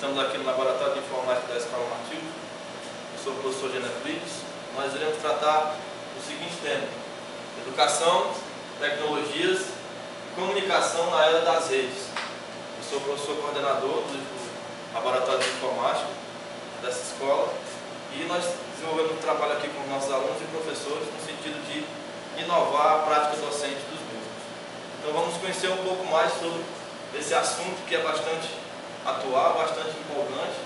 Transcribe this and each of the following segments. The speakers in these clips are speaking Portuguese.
estamos aqui no Laboratório de Informática da Escola Martil. Eu sou o professor Geneflides. Nós iremos tratar do seguinte tema: educação, tecnologias e comunicação na era das redes. Eu sou o professor coordenador do Laboratório de Informática dessa escola e nós desenvolvemos um trabalho aqui com nossos alunos e professores no sentido de inovar a prática docente dos mesmos. Então vamos conhecer um pouco mais sobre esse assunto que é bastante atual, bastante empolgante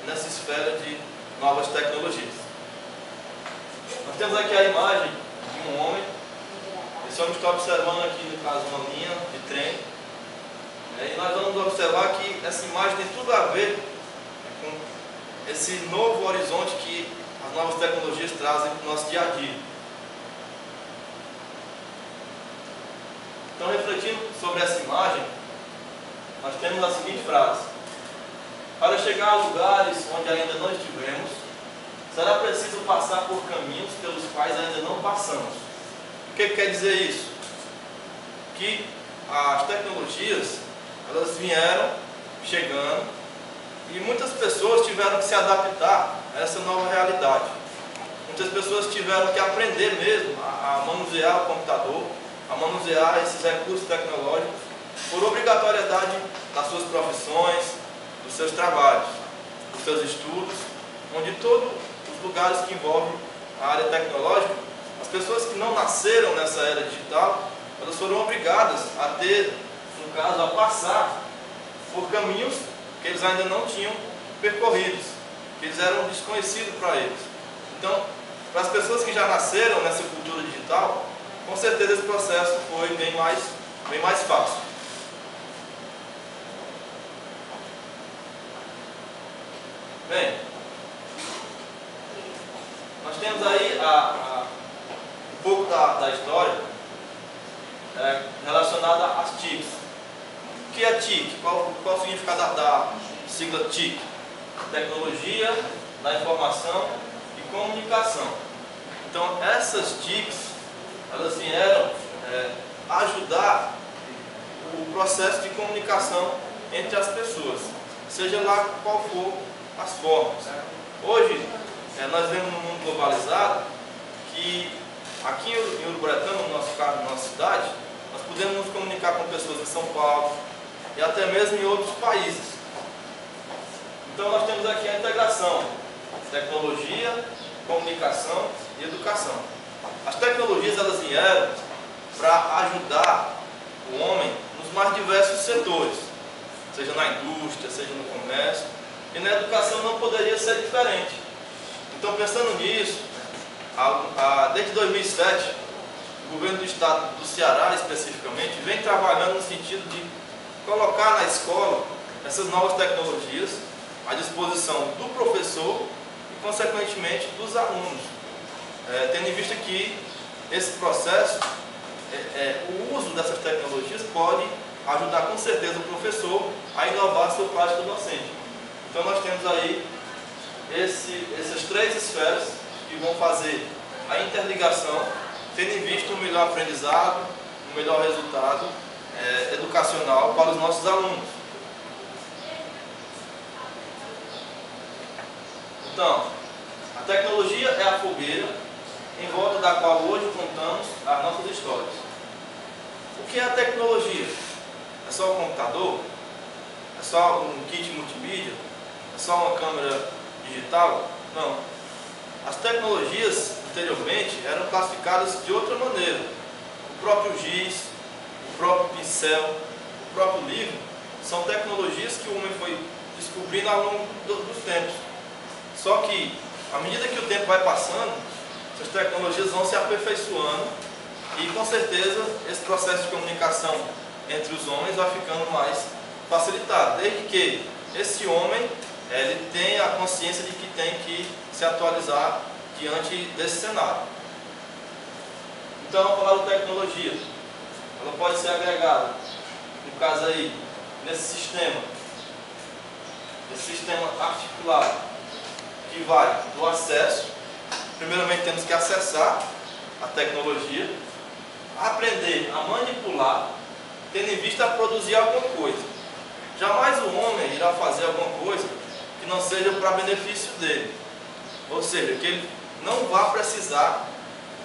nessa esfera de novas tecnologias. Nós temos aqui a imagem de um homem. Esse homem está observando aqui, no caso, uma linha de trem. E nós vamos observar que essa imagem tem tudo a ver com esse novo horizonte que as novas tecnologias trazem para o nosso dia a dia. Então, refletindo sobre essa imagem, nós temos a seguinte frase: para chegar a lugares onde ainda não estivemos, será preciso passar por caminhos pelos quais ainda não passamos. O que quer dizer isso? Que as tecnologias, elas vieram chegando e muitas pessoas tiveram que se adaptar a essa nova realidade. Muitas pessoas tiveram que aprender mesmo a manusear o computador, a manusear esses recursos tecnológicos por obrigatoriedade das suas profissões, dos seus trabalhos, dos seus estudos, onde todos os lugares que envolvem a área tecnológica, as pessoas que não nasceram nessa era digital, elas foram obrigadas a ter, no caso, a passar por caminhos que eles ainda não tinham percorridos, que eles eram desconhecidos para eles. Então, para as pessoas que já nasceram nessa cultura digital, com certeza esse processo foi bem mais fácil. Bem, nós temos aí um pouco da história relacionada às TICs. O que é TIC? Qual o significado da sigla TIC? Tecnologia da Informação e Comunicação. Então, essas TICs, elas vieram ajudar o processo de comunicação entre as pessoas, seja lá qual for as formas. Hoje, nós vemos num mundo globalizado que aqui em Uruburetama, no nosso caso, na nossa cidade, nós podemos nos comunicar com pessoas em São Paulo e até mesmo em outros países. Então nós temos aqui a integração: tecnologia, comunicação e educação. As tecnologias, elas vieram para ajudar o homem nos mais diversos setores, seja na indústria, seja no comércio, e na educação não poderia ser diferente. Então, pensando nisso, desde 2007, o governo do estado do Ceará, especificamente, vem trabalhando no sentido de colocar na escola essas novas tecnologias à disposição do professor e, consequentemente, dos alunos, tendo em vista que esse processo, o uso dessas tecnologias pode ajudar com certeza o professor a inovar a sua prática docente. Então nós temos aí essas três esferas que vão fazer a interligação, tendo em vista um melhor aprendizado, um melhor resultado educacional para os nossos alunos. Então, a tecnologia é a fogueira em volta da qual hoje contamos as nossas histórias. O que é a tecnologia? É só um computador? É só um kit multimídia? É só uma câmera digital? Não. As tecnologias anteriormente eram classificadas de outra maneira. O próprio giz, o próprio pincel, o próprio livro são tecnologias que o homem foi descobrindo ao longo dos tempos. Só que, à medida que o tempo vai passando, essas tecnologias vão se aperfeiçoando e, com certeza, esse processo de comunicação entre os homens vai ficando mais facilitado, desde que esse homem ele tenha a consciência de que tem que se atualizar diante desse cenário. Então, a palavra tecnologia, ela pode ser agregada, no caso aí, nesse sistema articulado, que vai do acesso. Primeiramente temos que acessar a tecnologia, aprender a manipular, tendo em vista a produzir alguma coisa. Jamais o homem irá fazer alguma coisa que não seja para benefício dele. Ou seja, que ele não vá precisar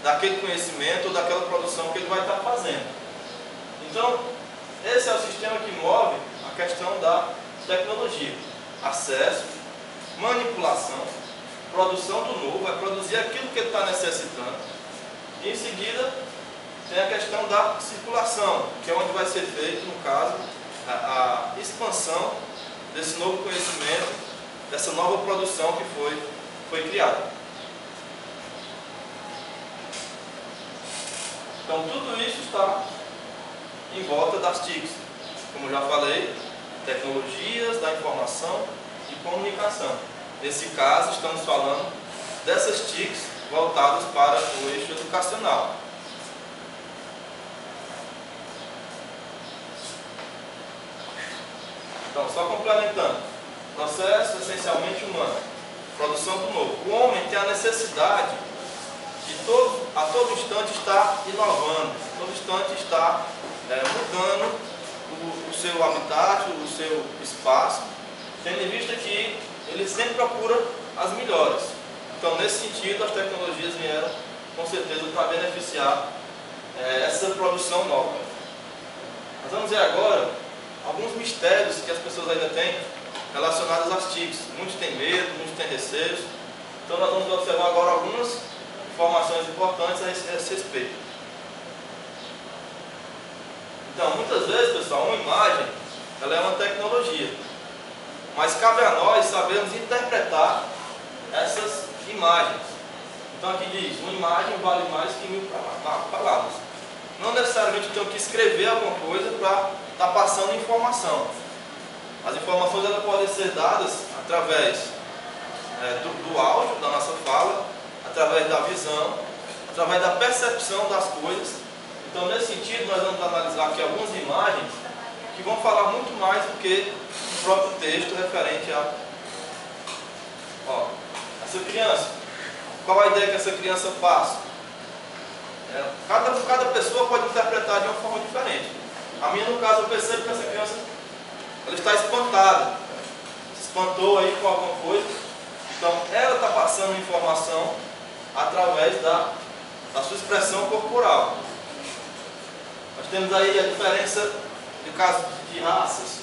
daquele conhecimento ou daquela produção que ele vai estar fazendo. Então, esse é o sistema que move a questão da tecnologia. Acesso, manipulação, produção do novo, vai produzir aquilo que ele está necessitando. E em seguida, tem a questão da circulação, que é onde vai ser feito, no caso, a expansão desse novo conhecimento, dessa nova produção que foi criada. Então, tudo isso está em volta das TICs. Como já falei, tecnologias da informação e comunicação. Nesse caso, estamos falando dessas TICs voltadas para o eixo educacional. Então, só complementando, processo essencialmente humano, produção do novo. O homem tem a necessidade de a todo instante estar inovando, a todo instante estar mudando o seu habitat, o seu espaço, tendo em vista que ele sempre procura as melhores. Então, nesse sentido, as tecnologias vieram, com certeza, para beneficiar essa produção nova. Nós vamos ver agora alguns mistérios que as pessoas ainda têm relacionados às TICs. Muitos têm medo, muitos têm receios. Então, nós vamos observar agora algumas informações importantes a esse respeito. Então, muitas vezes, pessoal, uma imagem ela é uma tecnologia, mas cabe a nós sabermos interpretar essas imagens. Então, aqui diz, uma imagem vale mais que 1000 palavras. Não necessariamente eu tenho que escrever alguma coisa para estar passando informação. As informações elas podem ser dadas através do áudio, da nossa fala, através da visão, através da percepção das coisas. Então, nesse sentido, nós vamos analisar aqui algumas imagens que vão falar muito mais do que o próprio texto referente a essa criança. Qual a ideia que essa criança passa? Cada pessoa pode interpretar de uma forma diferente. A minha, no caso, eu percebo que essa criança ela está espantada, se espantou aí com alguma coisa. Então, ela está passando informação através da sua expressão corporal. Nós temos aí a diferença de caso de raças.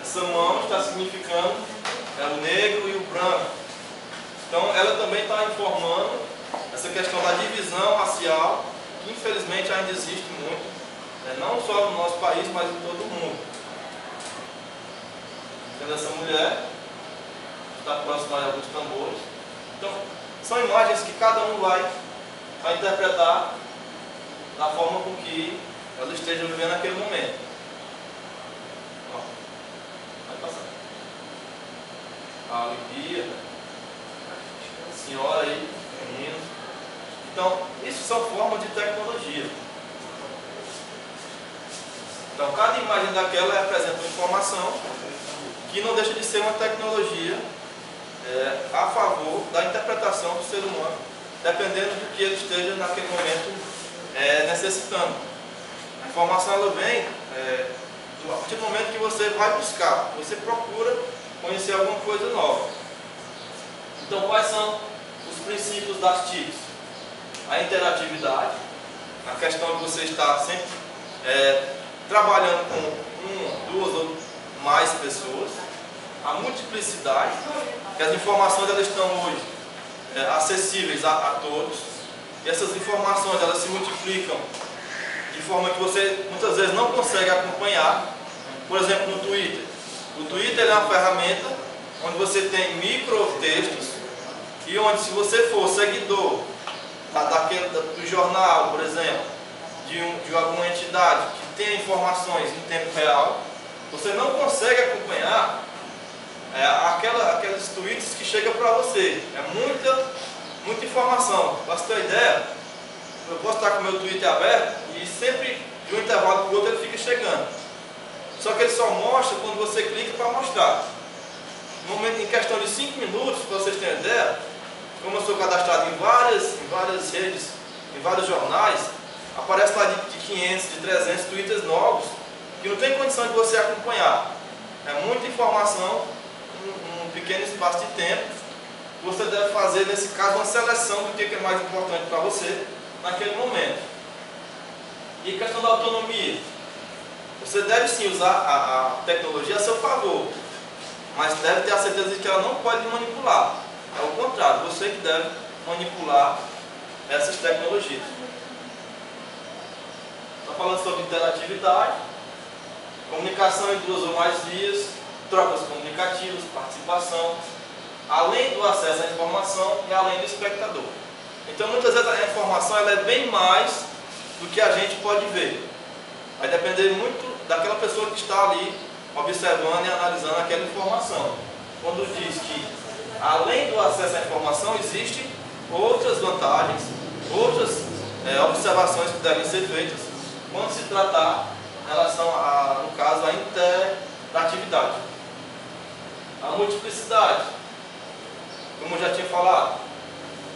Essa mão está significando o negro e o branco. Então, ela também está informando essa questão da divisão racial, que infelizmente ainda existe muito, não só no nosso país, mas em todo o mundo. Tendo essa mulher, está próxima de alguns tambores. Então, são imagens que cada um vai interpretar da forma com que ela esteja vivendo naquele momento. Vai passar. A Olimpia, a senhora aí, menino. Então, isso são formas de tecnologia. Então, cada imagem daquela representa uma informação que não deixa de ser uma tecnologia a favor da interpretação do ser humano, dependendo do que ele esteja naquele momento necessitando. A informação ela vem a partir do momento que você vai buscar, você procura conhecer alguma coisa nova. Então, quais são os princípios das TICs? A interatividade, a questão de você estar sempre trabalhando com uma, duas ou mais pessoas. A multiplicidade, que as informações elas estão hoje acessíveis a todos. E essas informações elas se multiplicam de forma que você muitas vezes não consegue acompanhar. Por exemplo, no Twitter. O Twitter é uma ferramenta onde você tem microtextos e onde, se você for seguidor do jornal, por exemplo, de alguma entidade que tenha informações em tempo real, você não consegue acompanhar aqueles tweets que chegam para você. É muita informação. Para você ter uma ideia, eu posso estar com o meu Twitter aberto e sempre de um intervalo para o outro ele fica chegando. Só que ele só mostra quando você clica para mostrar. No momento, em questão de 5 minutos, para vocês terem ideia, como eu sou cadastrado em várias redes, em vários jornais, aparece lá de 500, de 300 twitters novos, que não tem condição de você acompanhar. é muita informação em um pequeno espaço de tempo. Você deve fazer, nesse caso, uma seleção do que é mais importante para você naquele momento. E questão da autonomia. Você deve sim usar a tecnologia a seu favor, mas deve ter a certeza de que ela não pode manipular. É o contrário, você que deve manipular essas tecnologias. Está falando sobre interatividade, comunicação em 2 ou mais vias, trocas comunicativas, participação, além do acesso à informação e além do espectador. Então, muitas vezes a informação ela é bem mais do que a gente pode ver. Vai depender muito daquela pessoa que está ali observando e analisando aquela informação. Quando diz que, além do acesso à informação, existem outras vantagens, outras observações que devem ser feitas quando se tratar em relação, no caso, à interatividade. A multiplicidade, como eu já tinha falado,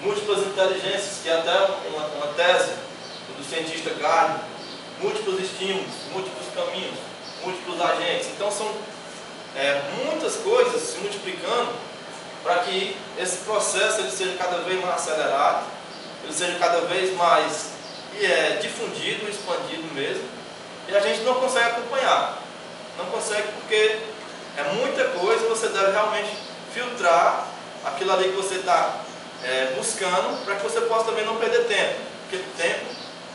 múltiplas inteligências, que é até uma tese do cientista Gardner, múltiplos estímulos, múltiplos caminhos, múltiplos agentes. Então são muitas coisas se multiplicando para que esse processo ele seja cada vez mais acelerado, ele seja cada vez mais difundido, expandido mesmo, e a gente não consegue acompanhar. Não consegue porque é muita coisa, você deve realmente filtrar aquilo ali que você está buscando, para que você possa também não perder tempo, porque tempo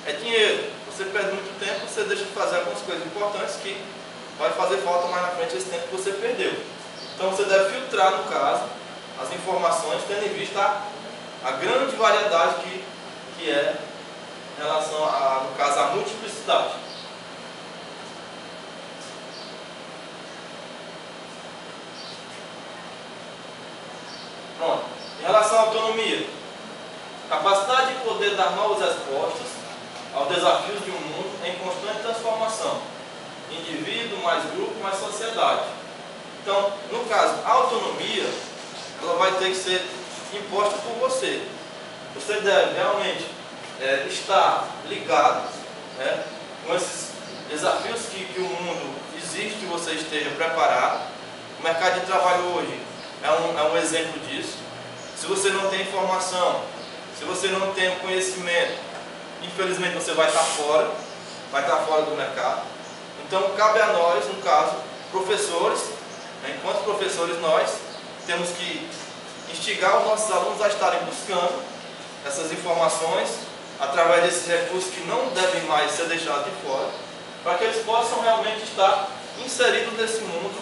é dinheiro. Você perde muito tempo, você deixa de fazer algumas coisas importantes que vai fazer falta mais na frente esse tempo que você perdeu. Então você deve filtrar, no caso, as informações, tendo em vista a grande variedade que é em relação, no caso, à multiplicidade. Pronto. Em relação à autonomia, capacidade de poder dar novas respostas aos desafios de um mundo em constante transformação. Indivíduo, mais grupo, mais sociedade. Então, no caso, a autonomia, ela vai ter que ser imposta por você. Você deve realmente estar ligado com esses desafios que o mundo exige que você esteja preparado. O mercado de trabalho hoje é um exemplo disso. Se você não tem informação, se você não tem o conhecimento, infelizmente você vai estar fora do mercado. Então cabe a nós, no caso, professores, enquanto professores nós temos que instigar os nossos alunos a estarem buscando essas informações através desses recursos que não devem mais ser deixados de fora, para que eles possam realmente estar inseridos nesse mundo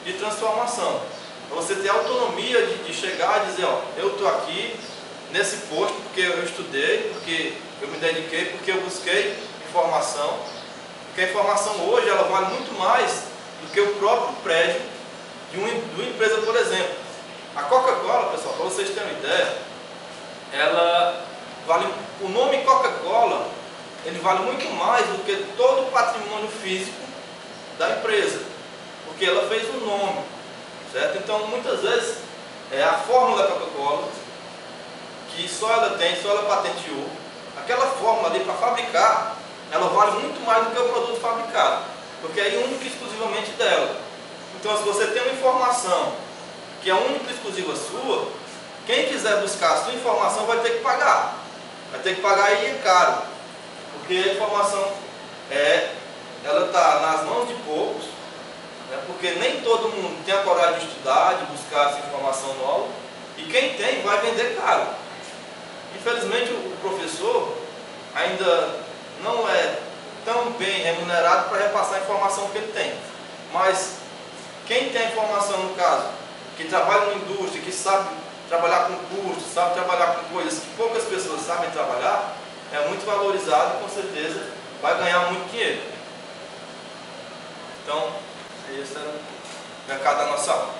de transformação. Para você ter autonomia de chegar e dizer, ó, eu estou aqui nesse posto porque eu estudei, porque eu me dediquei, porque eu busquei informação. Porque a informação hoje ela vale muito mais do que o próprio prédio de uma empresa, por exemplo. A Coca-Cola, pessoal, para vocês terem uma ideia, ela vale, o nome Coca-Cola, ele vale muito mais do que todo o patrimônio físico da empresa, porque ela fez um nome, certo? Então, muitas vezes, a fórmula da Coca-Cola, que só ela tem, só ela patenteou, aquela fórmula ali para fabricar, ela vale muito mais do que o produto fabricado, porque é única e exclusivamente dela. Então, se você tem uma informação que é única e exclusiva sua, quem quiser buscar a sua informação vai ter que pagar. Vai ter que pagar e é caro, porque a informação ela está nas mãos de poucos, porque nem todo mundo tem a coragem de estudar, de buscar essa informação nova, e quem tem vai vender caro. Infelizmente o professor ainda não é tão bem remunerado para repassar a informação que ele tem, mas quem tem a informação, no caso, que trabalha na indústria, que sabe trabalhar com cursos, sabe trabalhar com coisas que poucas pessoas sabem trabalhar, é muito valorizado e com certeza vai ganhar muito dinheiro. Então, esse era o mercado da nossa aula.